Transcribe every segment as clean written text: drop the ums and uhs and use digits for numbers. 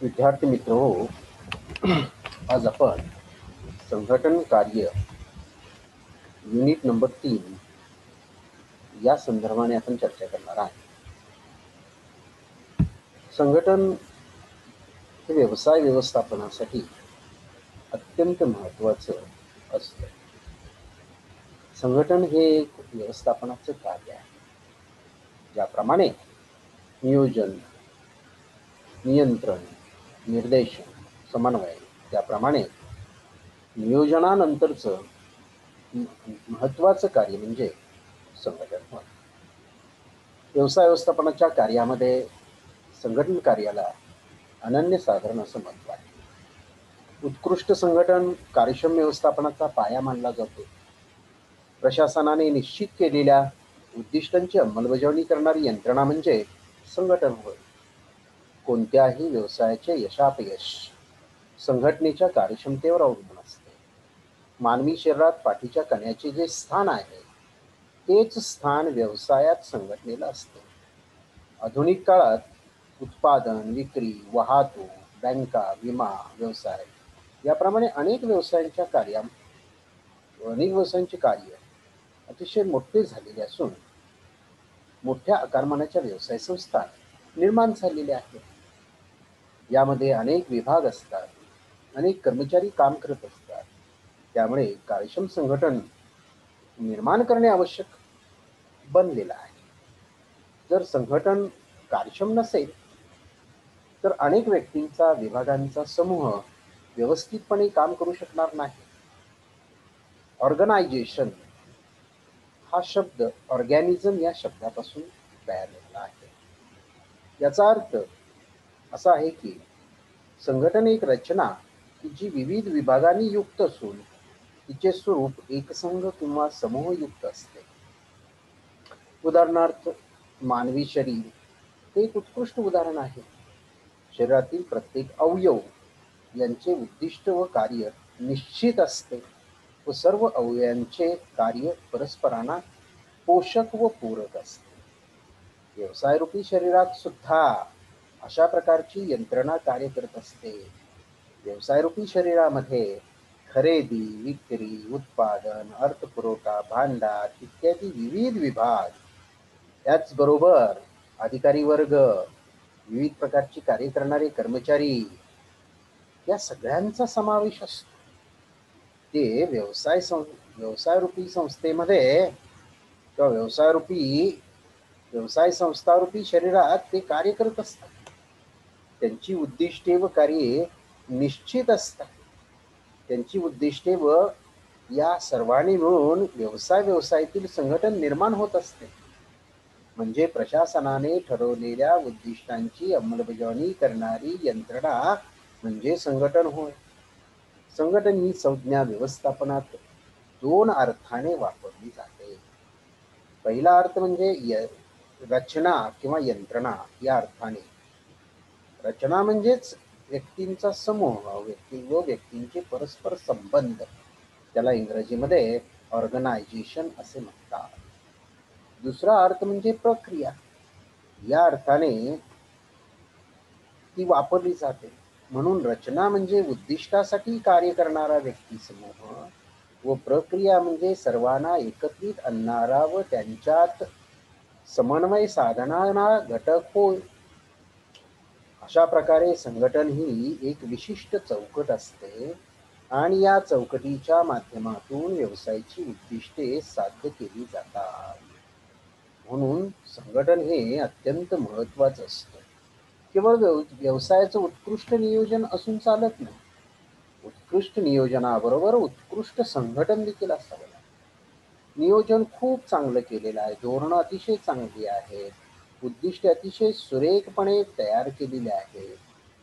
विद्यार्थी मित्र हो, आज आपण संघटन कार्य युनिट नंबर 3 या संदर्भाने आपण चर्चा करणार आहे. संघटन हे व्यवसाय व्यवस्थापनासाठी अत्यंत महत्त्वाचं असतं. संघटन हे एक व्यवस्थापनाचं कार्य आहे. ज्याप्रमाणे नियोजन, नियंत्रण, निर्देशन, समन्वय, त्याप्रमाणे नियोजनानंतरचं महत्त्वाचं कार्य म्हणजे संघटन होय. व्यवसाय व्यवस्थापनाच्या कार्यामध्ये संघटन कार्याला अनन्यसाधारण असं महत्त्व आहे. उत्कृष्ट संघटन कार्यक्षम व्यवस्थापनाचा पाया मानला जातो. प्रशासनाने निश्चित केलेल्या उद्दिष्टांची अंमलबजावणी करणारी यंत्रणा म्हणजे संघटन होय. कोणत्याही व्यवसायाचे यशापयश संघटनेच्या कार्यक्षमतेवर अवलंबून असते. मानवी शरीरात पाठीच्या कण्याचे जे स्थान आहे तेच स्थान व्यवसायात संघटनेला असते. आधुनिक काळात उत्पादन, विक्री, वाहतूक, बँका, विमा, व्यवसाय याप्रमाणे अनेक व्यवसायांचे कार्य अतिशय मोठे झालेले असून मोठ्या आकारमानाच्या व्यवसाय संस्था निर्माण झालेल्या आहेत. यामध्ये अनेक विभाग असतात, अनेक कर्मचारी काम करत असतात. त्यामुळे कार्यक्षम संघटन निर्माण करणे आवश्यक बनलेलं आहे. जर संघटन कार्यक्षम नसेल तर अनेक व्यक्तींचा, विभागांचा समूह व्यवस्थितपणे काम करू शकणार नाही. ऑर्गनायझेशन हा शब्द ऑर्गॅनिझम या शब्दापासून तयार झालेला आहे. याचा अर्थ असा आहे की संघटन एक रचना की जी विविध विभागांनी युक्त असून तिचे स्वरूप एकसंघ किंवा समूहयुक्त असते. उदाहरणार्थ मानवी शरीर हे एक उत्कृष्ट उदाहरण आहे. शरीरातील प्रत्येक अवयव यांचे उद्दिष्ट व कार्य निश्चित असते व सर्व अवयवांचे कार्य परस्परांना पोषक व पूरक असते. व्यवसायरूपी शरीरात सुद्धा अशा प्रकारची यंत्रणा कार्य करत असते. व्यवसायरूपी शरीरामध्ये खरेदी, विक्री, उत्पादन, अर्थपुरवठा, भांडार इत्यादी विविध विभाग, त्याचबरोबर अधिकारी वर्ग, विविध प्रकारची कार्य करणारे कर्मचारी या सगळ्यांचा समावेश असतो. ते व्यवसायरूपी संस्थेमध्ये किंवा व्यवसाय संस्थारूपी शरीरात ते कार्य करत असतात. त्यांची उद्दिष्टे व कार्ये निश्चित असतात. त्यांची उद्दिष्टे व या सर्वांनी मिळून व्यवसायातील संघटन निर्माण होत असते. म्हणजे प्रशासनाने ठरवलेल्या उद्दिष्टांची अंमलबजावणी करणारी यंत्रणा म्हणजे संघटन होय. संघटन ही संज्ञा व्यवस्थापनात 2 अर्थाने वापरली जाते. पहिला अर्थ म्हणजे रचना किंवा यंत्रणा या अर्थाने. रचना म्हणजेच व्यक्तींचा समूह, व्यक्तींचे परस्पर संबंध, त्याला इंग्रजीमध्ये ऑर्गनायझेशन असे म्हणतात. दुसरा अर्थ म्हणजे प्रक्रिया. या अर्थाने ती वापरली जाते. म्हणून रचना म्हणजे उद्दिष्टासाठी कार्य करणारा व्यक्ती समूह व प्रक्रिया म्हणजे सर्वांना एकत्रित आणणारा व त्यांच्यात समन्वय साधणारा घटक होय. अशा प्रकारे संघटन ही एक विशिष्ट चौकट असते आणि या चौकटीच्या माध्यमातून व्यवसायाची उद्दिष्टे साध्य केली जातात. म्हणून संघटन हे अत्यंत महत्त्वाचं असतं. केवळ व्यवसायाचं उत्कृष्ट नियोजन असून चालत नाही. उत्कृष्ट नियोजनाबरोबर उत्कृष्ट संघटन देखील असावं लागतं. नियोजन खूप चांगलं केलेलं आहे, धोरणं अतिशय चांगली आहेत, उद्दिष्टे अतिशय सुरेखपणे तयार केलेली आहेत,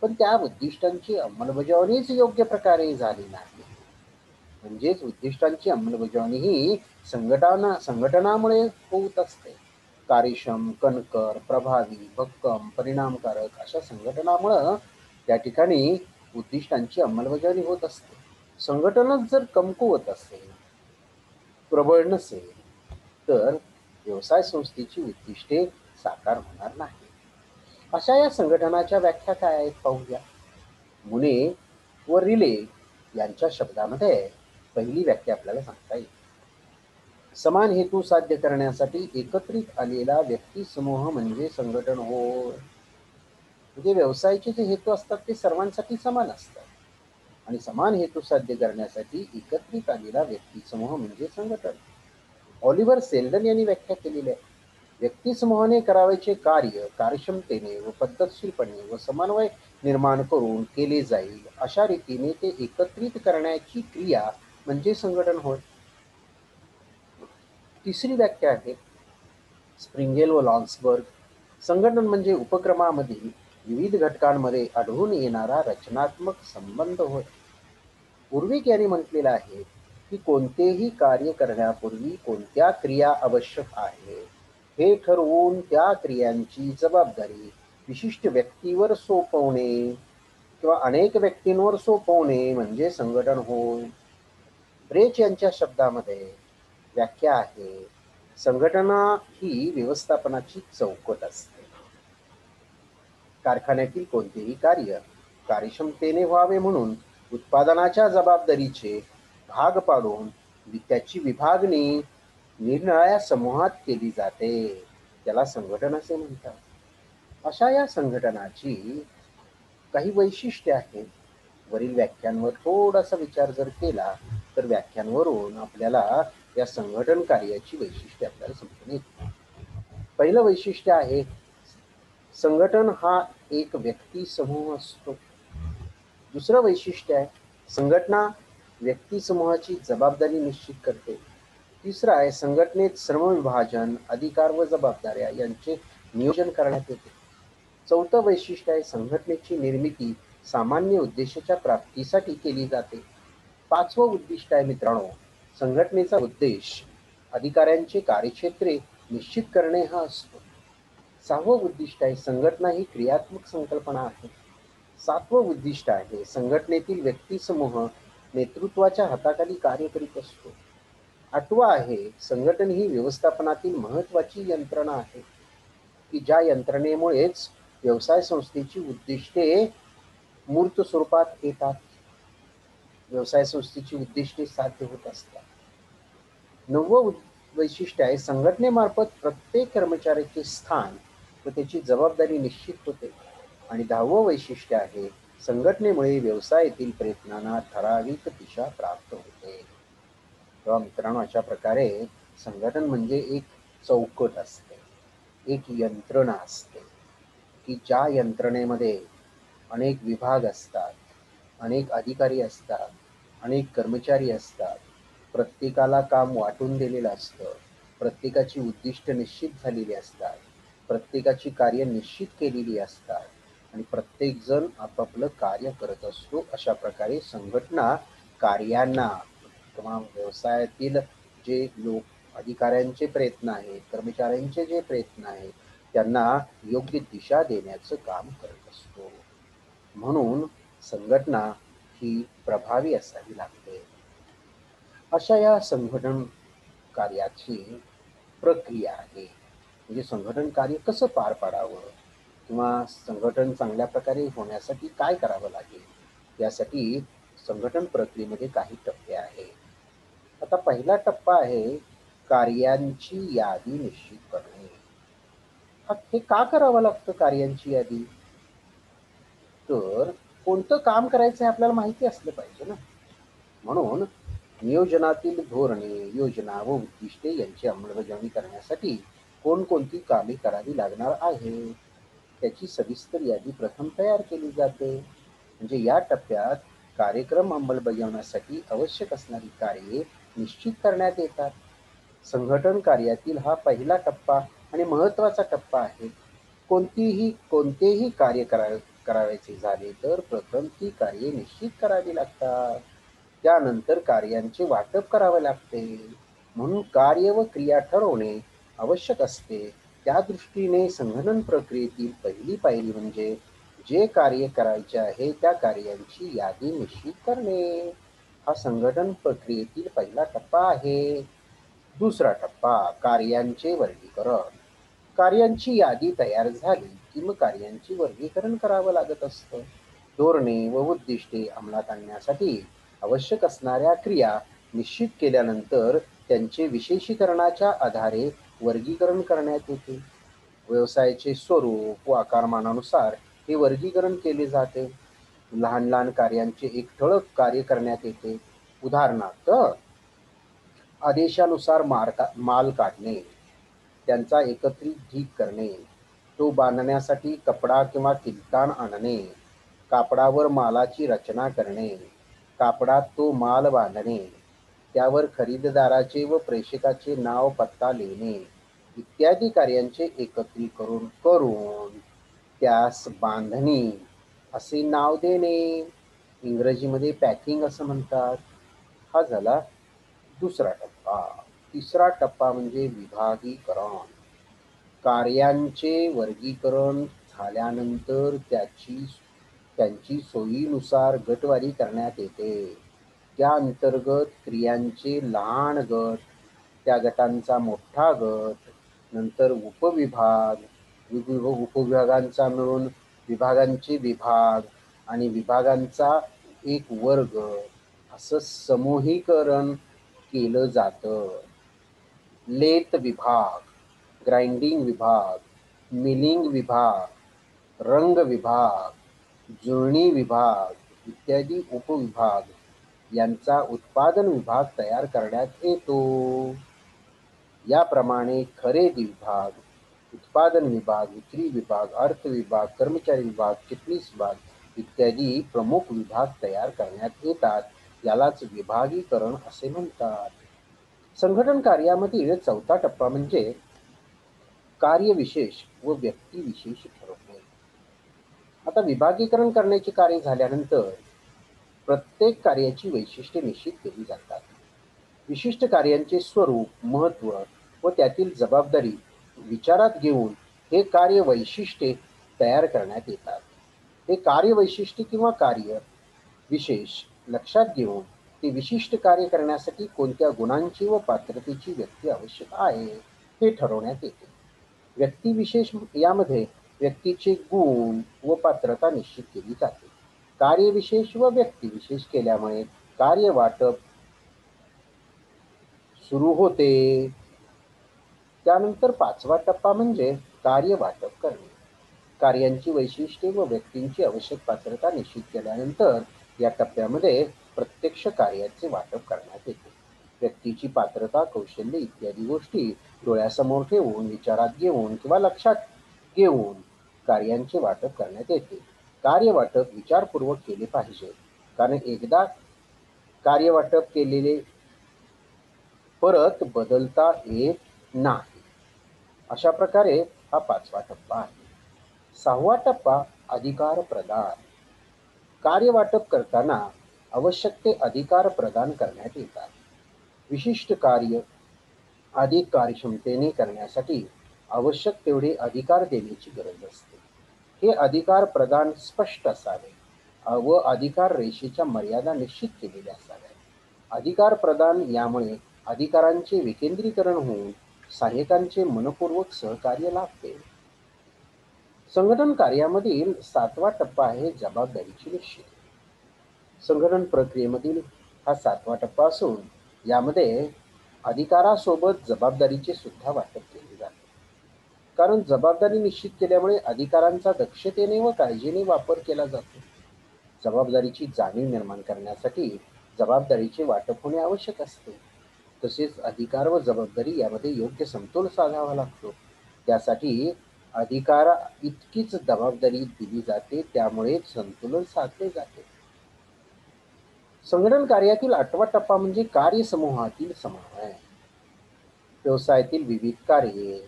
पण त्या उद्दिष्टांची अंमलबजावणीच योग्य प्रकारे झाली नाही. म्हणजेच उद्दिष्टांची अंमलबजावणी ही संघटनामुळे होत असते. कार्यक्षम, कणखर, प्रभावी, भक्कम, परिणामकारक अशा संघटनामुळं त्या ठिकाणी उद्दिष्टांची अंमलबजावणी होत असते. संघटनच जर कमकुवत असेल, प्रबळ नसेल तर व्यवसाय संस्थेची उद्दिष्टे साकार होणार नाही. अशा या संघटनाच्या व्याख्या काय आहेत पाहूया. मुने व रिले यांच्या शब्दामध्ये पहिली व्याख्या आपल्याला सांगता येईल. समान हेतू साध्य करण्यासाठी एकत्रित आलेला व्यक्ती समूह म्हणजे संघटन होय. म्हणजे व्यवसायाचे जे हेतू असतात ते सर्वांसाठी समान असतात आणि समान हेतू साध्य करण्यासाठी एकत्रित आलेला व्यक्ती समूह म्हणजे संघटन. ऑलिव्हर सेल्डन यांनी व्याख्या केलेली आहे. व्यक्ती समूहाने करावयाचे कार्य कार्यक्षमतेने व पद्धतशीरपणे व समन्वय निर्माण करून केले जाईल अशा रीतीने ते एकत्रित करण्याची क्रिया म्हणजे संघटन होय. तिसरी व्याख्या आहे स्प्रिंगेल व लॉन्सबर्ग. संघटन म्हणजे उपक्रमामधील विविध घटकांमध्ये आढळून येणारा रचनात्मक संबंध होय. उर्विक यांनी म्हटलेलं आहे की कोणतेही कार्य करण्यापूर्वी कोणत्या क्रिया आवश्यक आहे हे ठरवून त्या क्रियांची जबाबदारी विशिष्ट व्यक्तीवर सोपवणे किंवा अनेक व्यक्तींवर सोपवणे म्हणजे संघटन होय. ब्रेच यांच्या शब्दामध्ये व्याख्या आहे संघटना ही व्यवस्थापनाची चौकट असते. कारखान्यातील कोणतेही कार्य कार्यक्षमतेने व्हावे म्हणून उत्पादनाच्या जबाबदारीचे भाग पाडून त्याची विभागणी निरनिराळ्या समूहात केली जाते. त्याला संघटन असे म्हणतात. अशा या संघटनाची काही वैशिष्ट्ये आहेत. वरील व्याख्यांवर थोडासा विचार जर केला तर व्याख्यांवरून आपल्याला या संघटन कार्याची वैशिष्ट्ये आपल्याला समजून येतील. पहिलं वैशिष्ट्य आहे संघटन हा एक व्यक्ती समूह असतो. दुसरं वैशिष्ट्य आहे संघटना व्यक्ती समूहाची जबाबदारी निश्चित करते. तिसरं आहे संघटनेत श्रमविभाजन अधिकार व जबाबदाऱ्या यांचे नियोजन करण्यात येते. चौथं वैशिष्ट्य आहे संघटनेची निर्मिती सामान्य उद्देशाच्या प्राप्तीसाठी केली जाते. पाचवं उद्दिष्ट आहे मित्रांनो संघटनेचा उद्देश अधिकाऱ्यांचे कार्यक्षेत्रे निश्चित करणे हा असतो. सहावं उद्दिष्ट आहे संघटना ही क्रियात्मक संकल्पना आहे. सातवं उद्दिष्ट आहे संघटनेतील व्यक्ती समूह नेतृत्वाच्या हाताखाली कार्य करीत असतो. आठवं आहे संघटन ही व्यवस्थापनातील महत्वाची यंत्रणा आहे की ज्या यंत्रणेमुळेच व्यवसाय संस्थेची उद्दिष्टे मूर्त स्वरूपात येतात. व्यवसाय संस्थेची उद्दिष्टे साध्य होत असतात. नववं वैशिष्ट्य आहे संघटनेमार्फत प्रत्येक कर्मचाऱ्याचे स्थान व त्याची जबाबदारी निश्चित होते. आणि 10वं वैशिष्ट्य आहे संघटनेमुळे व्यवसायातील प्रयत्नांना ठराविक दिशा प्राप्त होते. तेव्हा मित्रांनो अशा प्रकारे संघटन म्हणजे एक चौकट असते, एक यंत्रणा असते की ज्या यंत्रणेमध्ये अनेक विभाग असतात, अनेक अधिकारी असतात, अनेक कर्मचारी असतात. प्रत्येकाला काम वाटून दिलेलं असतं. प्रत्येकाची उद्दिष्ट निश्चित झालेली असतात. प्रत्येकाची कार्य निश्चित केलेली असतात आणि प्रत्येकजण आपापलं कार्य करत असतो. अशा प्रकारे संघटना कार्यांना किंवा व्यवसायातील जे लोक अधिकाऱ्यांचे प्रयत्न आहेत, कर्मचाऱ्यांचे जे प्रयत्न आहेत त्यांना योग्य दिशा देण्याचं काम करत असतो. म्हणून संघटना ही प्रभावी असावी लागते. अशा या संघटन कार्याची प्रक्रिया आहे. म्हणजे संघटन कार्य कसं पार पाडावं किंवा संघटन चांगल्या प्रकारे होण्यासाठी काय करावं लागेल यासाठी संघटन प्रक्रियेमध्ये काही टप्पे आहेत. आता पहिला टप्पा आहे कार्यांची यादी निश्चित करणे. हे का करावं लागतं कार्यांची यादी? तर कोणतं काम करायचं हे आपल्याला माहिती असलं पाहिजे ना. म्हणून नियोजनातील धोरणे योजना व उद्दिष्टे यांची अंमलबजावणी करण्यासाठी कोणकोणती कामे करावी लागणार आहे त्याची सविस्तर यादी प्रथम तयार केली जाते. म्हणजे या टप्प्यात कार्यक्रम अंमलबजावण्यासाठी आवश्यक असणारी कार्ये निश्चित करण्यात येतात. संघटन कार्यातील हा पहिला टप्पा आणि महत्वाचा टप्पा आहे. कोणतेही कार्य करावयाचे झाले तर प्रथम ती कार्ये निश्चित करावी लागतात. त्यानंतर कार्यांचे वाटप करावे लागते. म्हणून कार्य व क्रिया ठरवणे आवश्यक असते. त्या दृष्टीने संघटन प्रक्रियेतील पहिली पायरी म्हणजे जे कार्य करायचे आहे त्या कार्यांची यादी निश्चित करणे. हा संघटन प्रक्रियेतील पहिला टप्पा आहे. दुसरा टप्पा कार्यांचे वर्गीकरण. कार्यांची यादी तयार झाली की मग कार्यांचे वर्गीकरण करावं लागत असतं. धोरणे व उद्दिष्टे अंमलात आणण्यासाठी आवश्यक असणाऱ्या क्रिया निश्चित केल्यानंतर त्यांचे विशेषीकरणाच्या आधारे वर्गीकरण करण्यात येते. व्यवसायाचे स्वरूप व आकारमानानुसार हे वर्गीकरण केले जाते. लहान लहान कार्यांचे एक ठळक कार्य करण्यात येते. उदाहरणार्थ, आदेशानुसार माल काढणे, त्यांचा एकत्रित ढीग करणे, तो बांधण्यासाठी कपडा किंवा किलतान आणणे, कापडावर मालाची रचना करणे, कापडात तो माल बांधणे, त्यावर खरीददाराचे व प्रेषकाचे नाव पत्ता लिहिणे इत्यादी कार्यांचे एकत्रीकरण करून त्यास बांधणी असे नाव देणे. इंग्रजीमध्ये पॅकिंग असं म्हणतात. हा झाला दुसरा टप्पा. तिसरा टप्पा म्हणजे विभागीकरण. कार्यांचे वर्गीकरण झाल्यानंतर त्यांची सोयीनुसार गटवारी करण्यात येते. त्या अंतर्गत क्रियांचे लहान गट, त्या गटांचा मोठा गट, नंतर उपविभाग, उपविभागांचा मिळून विभागांचे विभाग आणि विभागांचा एक वर्ग असं समूहीकरण केलं जातं. लेथ विभाग, ग्राइंडिंग विभाग, मिलिंग विभाग, रंग विभाग, जुळणी विभाग इत्यादी उपविभाग यांचा उत्पादन विभाग तयार करण्यात येतो. याप्रमाणे खरेदी विभाग, उत्पादन विभाग, विक्री विभाग, अर्थ विभाग, कर्मचारी विभाग, चिटणीस विभाग इत्यादी प्रमुख विभाग तयार करण्यात येतात. यालाच विभागीकरण असे म्हणतात. संघटन कार्यामधील चौथा टप्पा म्हणजे कार्यविशेष व व्यक्तिविशेष ठरवणे. आता विभागीकरण करण्याचे कार्य झाल्यानंतर प्रत्येक कार्याची वैशिष्ट्ये निश्चित केली जातात. विशिष्ट कार्यांचे स्वरूप, महत्त्व व त्यातील जबाबदारी विचारात घेऊन हे कार्य वैशिष्ट्ये तयार करण्यात येतात. हे कार्य वैशिष्ट्ये किंवा कार्य विशेष लक्षात घेऊन ते विशिष्ट कार्य करण्यासाठी कोणत्या गुणांची व पात्रतेची व्यक्ती आवश्यक आहे हे ठरवण्यात येते. व्यक्तिविशेष यामध्ये व्यक्तीचे गुण व पात्रता निश्चित केली जाते. कार्यविशेष व व्यक्तिविशेष केल्यामुळे कार्य वाटप सुरू होते. त्यानंतर पाचवा टप्पा म्हणजे कार्य वाटप करणे. कार्यांची वैशिष्ट्ये व व्यक्तींची आवश्यक पात्रता निश्चित केल्यानंतर या टप्प्यामध्ये प्रत्यक्ष कार्याचे वाटप करण्यात येते. व्यक्तीची पात्रता, कौशल्य इत्यादी गोष्टी डोळ्यासमोर ठेवून, विचारात घेऊन किंवा लक्षात घेऊन कार्यांचे वाटप करण्यात येते. कार्य वाटप विचारपूर्वक केले पाहिजे, कारण एकदा कार्य वाटप केलेले परत बदलता येत नाही. अशा प्रकारे हा पाचवा टप्पा आहे. सहावा टप्पा अधिकार प्रदान. कार्य वाटप करताना आवश्यक ते अधिकार प्रदान करण्यात येतात. विशिष्ट कार्य अधिक कार्यक्षमतेने करण्यासाठी आवश्यक तेवढे अधिकार देण्याची गरज असते. हे अधिकार प्रदान स्पष्ट असावे व अधिकार रेषेच्या मर्यादा निश्चित केलेल्या असाव्यात. अधिकार प्रदान यामुळे अधिकारांचे विकेंद्रीकरण होऊन सहाय्यकांचे मनपूर्वक सहकार्य लाभते. संघटन कार्यामधील सातवा टप्पा आहे जबाबदारीची निश्चिती. संघटन प्रक्रियेमधील हा सातवा टप्पा असून यामध्ये अधिकारासोबत जबाबदारीचे सुद्धा वाटप केले जाते. कारण जबाबदारी निश्चित केल्यामुळे अधिकारांचा दक्षतेने व काळजीने वापर केला जातो. जबाबदारीची जाणीव निर्माण करण्यासाठी जबाबदारीचे वाटप होणे आवश्यक असते. तसेच अधिकार व जबाबदारी यामध्ये योग्य समतोल साधावा लागतो. त्यासाठी अधिकार इतकीच जबाबदारी दिली जाते, त्यामुळे संतुलन साधले जाते. संघटन कार्यातील आठवा टप्पा म्हणजे कार्यसमूहातील समन्वय. व्यवसायातील विविध कार्ये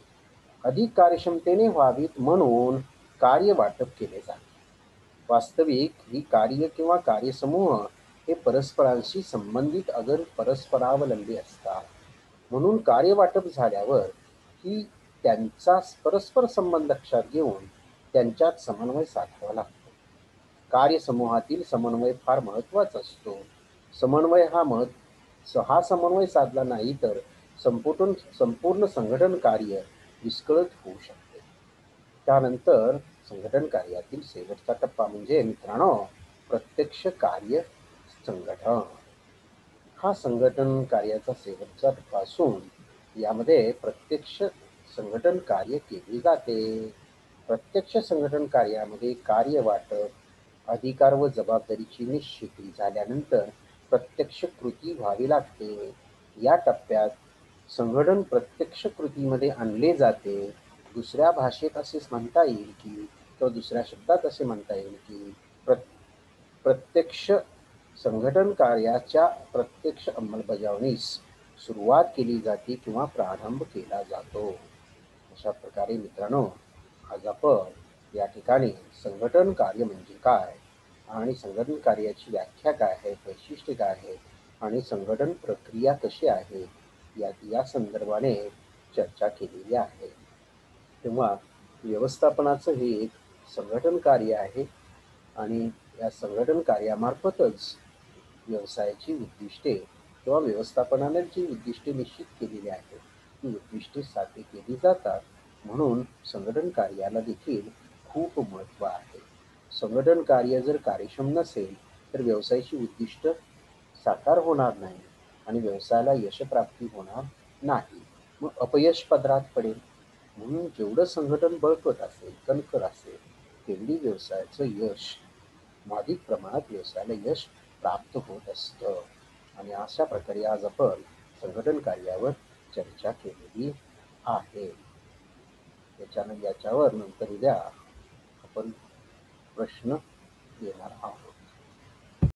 अधिक कार्यक्षमतेने व्हावीत म्हणून कार्य वाटप केले जाते. वास्तविक ही कार्य किंवा कार्यसमूह हे परस्परांशी संबंधित अगर परस्परावलंबी असतात. म्हणून कार्य वाटप झाल्यावर ही त्यांचा परस्पर संबंध लक्षात घेऊन त्यांच्यात समन्वय साधावा लागतो. कार्यसमूहातील समन्वय फार महत्त्वाचा असतो. हा समन्वय साधला नाही तर संपूर्ण संघटन कार्य विस्कळीत होऊ शकते. त्यानंतर संघटन कार्यातील शेवटचा टप्पा म्हणजे मित्रांनो प्रत्यक्ष कार्य संघटन. हा संघटन कार्याचा शेवटचा टप्पा असून यामध्ये प्रत्यक्ष संघटन कार्य केले जाते. प्रत्यक्ष संघटन कार्यामध्ये कार्य वाटप, अधिकार व जबाबदारीची निश्चिती झाल्यानंतर प्रत्यक्ष कृती व्हावी लागते. या टप्प्यात संघटन प्रत्यक्ष कृतीमध्ये आणले जाते. दुसऱ्या भाषेत असेच म्हणता येईल की किंवा दुसऱ्या शब्दात असे म्हणता येईल की प्रत्यक्ष संघटन कार्याच्या प्रत्यक्ष अंमलबजावणीस सुरुवात केली जाते किंवा प्रारंभ केला जातो. अशा प्रकारे मित्रांनो आज आपण या ठिकाणी संघटन कार्य म्हणजे काय आणि संघटन कार्याची व्याख्या काय आहे, वैशिष्ट्ये काय आहे आणि संघटन प्रक्रिया कशी आहे या संदर्भाने चर्चा केलेली आहे. तेव्हा व्यवस्थापनाचं हे एक संघटन कार्य आहे आणि या संघटन कार्यामार्फतच व्यवसायाची उद्दिष्टे किंवा व्यवस्थापनाने जी उद्दिष्टे निश्चित केलेली आहेत ती उद्दिष्टे साध्य केली जातात. म्हणून संघटन कार्याला देखील खूप महत्त्व आहे. संघटन कार्य जर कार्यक्षम नसेल तर व्यवसायाची उद्दिष्ट साकार होणार नाही आणि व्यवसायाला यशप्राप्ती होणार नाही. मग अपयश पदरात पडेल. म्हणून जेवढं संघटन बळकट असेल, कणखर असेल, तेवढी व्यवसायाचं यश अधिक प्रमाणात व्यवसायाला यश प्राप्त होत असतं. आणि अशा प्रकारे आज आपण संघटन कार्यावर चर्चा केलेली आहे. याच्यावर नंतर उद्या आपण प्रश्न देणार आहोत.